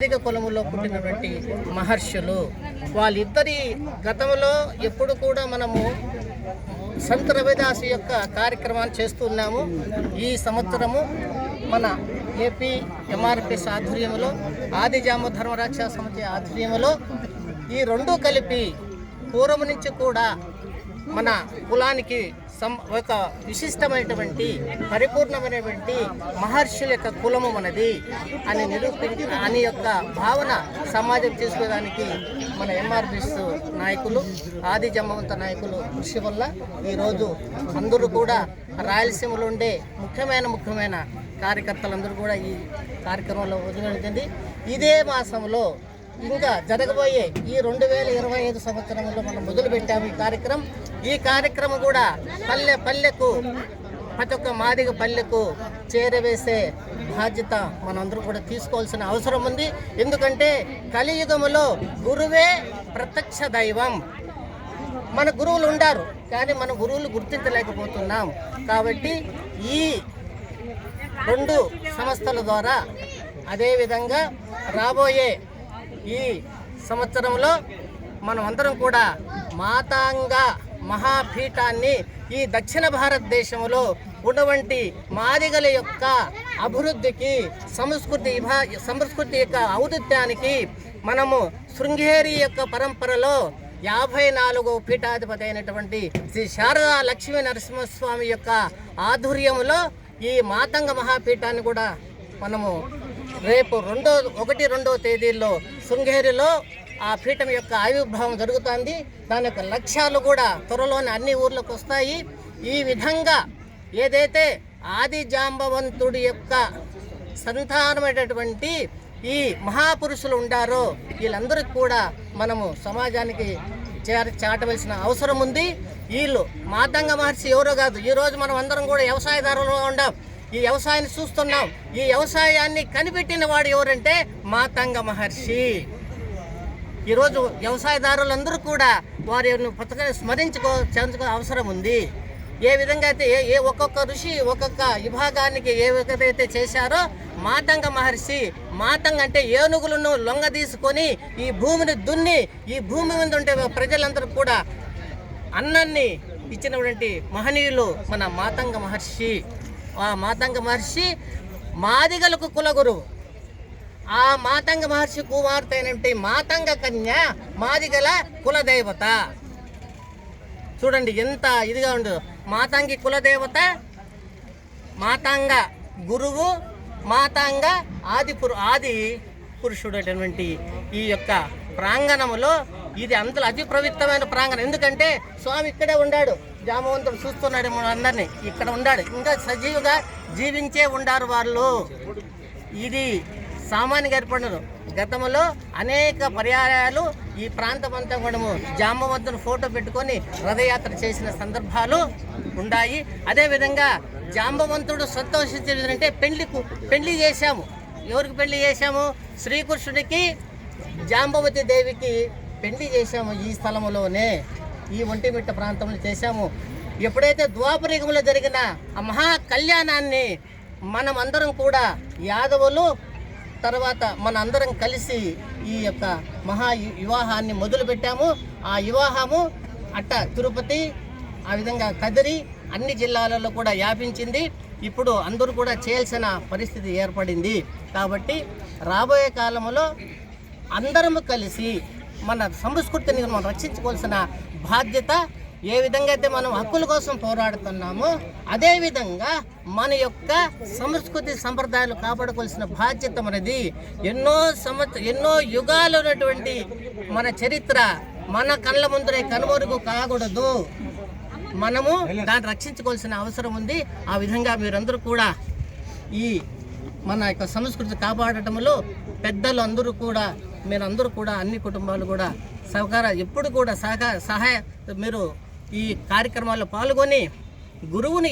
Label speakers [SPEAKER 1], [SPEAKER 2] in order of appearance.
[SPEAKER 1] కులములో పుట్టినటువంటి మహర్షులు వాళ్ళిద్దరి గతంలో ఎప్పుడు కూడా మనము సంత రవిదాసు యొక్క కార్యక్రమాన్ని చేస్తున్నాము. ఈ సంవత్సరము మన ఏపీ ఎంఆర్పిఎస్ ఆధ్వర్యంలో ఆదిజాంబ ధర్మరక్షా సమితి ఆధ్వర్యంలో ఈ రెండు కలిపి పూర్వం నుంచి కూడా మన కులానికి ఒక విశిష్టమైనటువంటి పరిపూర్ణమైనటువంటి మహర్షుల యొక్క కులము మనది అని అని యొక్క భావన సమాజం చేసుకోవడానికి మన ఎంఆర్పిఎస్ నాయకులు ఆది జమ్మవంత నాయకులు కృషి వల్ల ఈరోజు అందరూ కూడా రాయలసీమలో ఉండే ముఖ్యమైన కార్యకర్తలందరూ కూడా ఈ కార్యక్రమంలో వదిలింది. ఇదే మాసంలో ఇంకా జరగబోయే ఈ 2025 సంవత్సరంలో మనం మొదలుపెట్టాము ఈ కార్యక్రమం కూడా పల్లెకు ప్రతి ఒక్క మాదిగ పల్లెకు చేరవేసే బాధ్యత మనందరూ కూడా తీసుకోవాల్సిన అవసరం ఉంది. ఎందుకంటే కలియుగములో గురువే ప్రత్యక్ష దైవం. మన గురువులు ఉండారు కానీ మన గురువులు గుర్తించలేకపోతున్నాం. కాబట్టి ఈ రెండు సంస్థల ద్వారా అదేవిధంగా రాబోయే ఈ సంవత్సరంలో మనం అందరం కూడా మాతాంగ మహాపీఠాన్ని ఈ దక్షిణ భారతదేశంలో ఉన్నటువంటి మాదిగల యొక్క అభివృద్ధికి సంస్కృతి యొక్క ఔన్నత్యానికి మనము శృంగేరి యొక్క పరంపరలో 54వ పీఠాధిపతి అయినటువంటి శ్రీ శారదా లక్ష్మీ నరసింహస్వామి యొక్క ఆధ్వర్యంలో ఈ మాతంగ మహాపీఠాన్ని కూడా మనము రేపు 1-2 తేదీల్లో శృంగేరిలో ఆ పీఠం యొక్క ఆవిర్భావం జరుగుతుంది. దాని యొక్క లక్ష్యాలు కూడా త్వరలోనే అన్ని ఊర్లకు వస్తాయి. ఈ విధంగా ఏదైతే ఆది జాంబవంతుడి యొక్క సంతానమైనటువంటి ఈ మహాపురుషులు ఉండారో వీళ్ళందరికీ కూడా మనము సమాజానికి చాటవలసిన అవసరం ఉంది. వీళ్ళు మాతంగ మహర్షి ఎవరో కాదు. ఈరోజు మనం అందరం కూడా వ్యవసాయదారులుగా ఉండాం. ఈ వ్యవసాయాన్ని చూస్తున్నాం. ఈ వ్యవసాయాన్ని కనిపెట్టిన వాడు ఎవరంటే మాతంగ మహర్షి. ఈరోజు వ్యవసాయదారులందరూ కూడా వారి పథకాన్ని స్మరించుకో అవసరం ఉంది. ఏ విధంగా అయితే ఒక్కొక్క ఋషి ఒక్కొక్క విభాగానికి ఏ విధంగా చేశారో మాతంగ మహర్షి మాతంగ అంటే ఏనుగులను లొంగ తీసుకొని ఈ భూమిని దున్ని ఈ భూమి మీద ఉండే ప్రజలందరూ కూడా అన్నాన్ని ఇచ్చినటువంటి మహనీయులు మన మాతంగ మహర్షి. ఆ మాతంగ మహర్షి మాదిగలకు కులగురువు. ఆ మాతంగ మహర్షి కుమార్తె అయినటువంటి మాతంగ కన్య మాదిగల కులదేవత. చూడండి ఎంత ఇదిగా ఉండదు. మాతంగి కులదేవత, మాతంగ గురువు, మాతంగ ఆది పురుషుడు అటువంటి ఈ యొక్క ప్రాంగణంలో ఇది అంతలో అతి పవిత్రమైన ప్రాంగణం. ఎందుకంటే స్వామి ఇక్కడే ఉన్నాడు. జామవంతుడు చూస్తున్నాడు మన అందరినీ. ఇక్కడ ఉన్నాడు. ఇంకా సజీవుగా జీవించే ఉండారు వాళ్ళు. ఇది సామాన్యంగా ఏర్పడినారు. గతంలో అనేక పర్యాయాలు ఈ ప్రాంతమంతా కూడా జాంబవంతుని ఫోటో పెట్టుకొని రథయాత్ర చేసిన సందర్భాలు ఉన్నాయి. అదేవిధంగా జాంబవంతుడు సంతోషించేదంటే పెళ్లి చేశాము. ఎవరికి పెళ్లి చేశాము? శ్రీకృష్ణుడికి జాంబవతి దేవికి పెళ్లి చేశాము. ఈ స్థలంలోనే ఈ ఒంటిమిట్ట ప్రాంతంలో చేశాము. ఎప్పుడైతే ద్వాపరయుగంలో జరిగిన ఆ మహా కళ్యాణాన్ని మనమందరం కూడా యాదవులు తర్వాత మన అందరం కలిసి ఈ యొక్క మహా వివాహాన్ని మొదలుపెట్టాము. ఆ వివాహము తిరుపతి ఆ విధంగా కదిరి అన్ని జిల్లాలలో కూడా వ్యాపించింది. ఇప్పుడు అందరూ కూడా చేయాల్సిన పరిస్థితి ఏర్పడింది. కాబట్టి రాబోయే కాలంలో అందరము కలిసి మన సంస్కృతిని మనం రక్షించుకోవాల్సిన బాధ్యత. ఏ విధంగా అయితే మనం హక్కుల కోసం పోరాడుతున్నామో అదేవిధంగా మన యొక్క సంస్కృతి సంప్రదాయాలు కాపాడుకోవాల్సిన బాధ్యత మనది. ఎన్నో యుగాలు ఉన్నటువంటి మన చరిత్ర మన కళ్ళ ముందరే కనుమరుగు కాకూడదు. మనము దాన్ని రక్షించుకోవాల్సిన అవసరం ఉంది. ఆ విధంగా మీరందరూ కూడా ఈ మన యొక్క సంస్కృతి కాపాడటంలో పెద్దలు అందరూ కూడా మీరందరూ కూడా అన్ని కుటుంబాలు కూడా ఎప్పుడు కూడా సహాయ మీరు ఈ కార్యక్రమాల్లో పాల్గొని గురువుని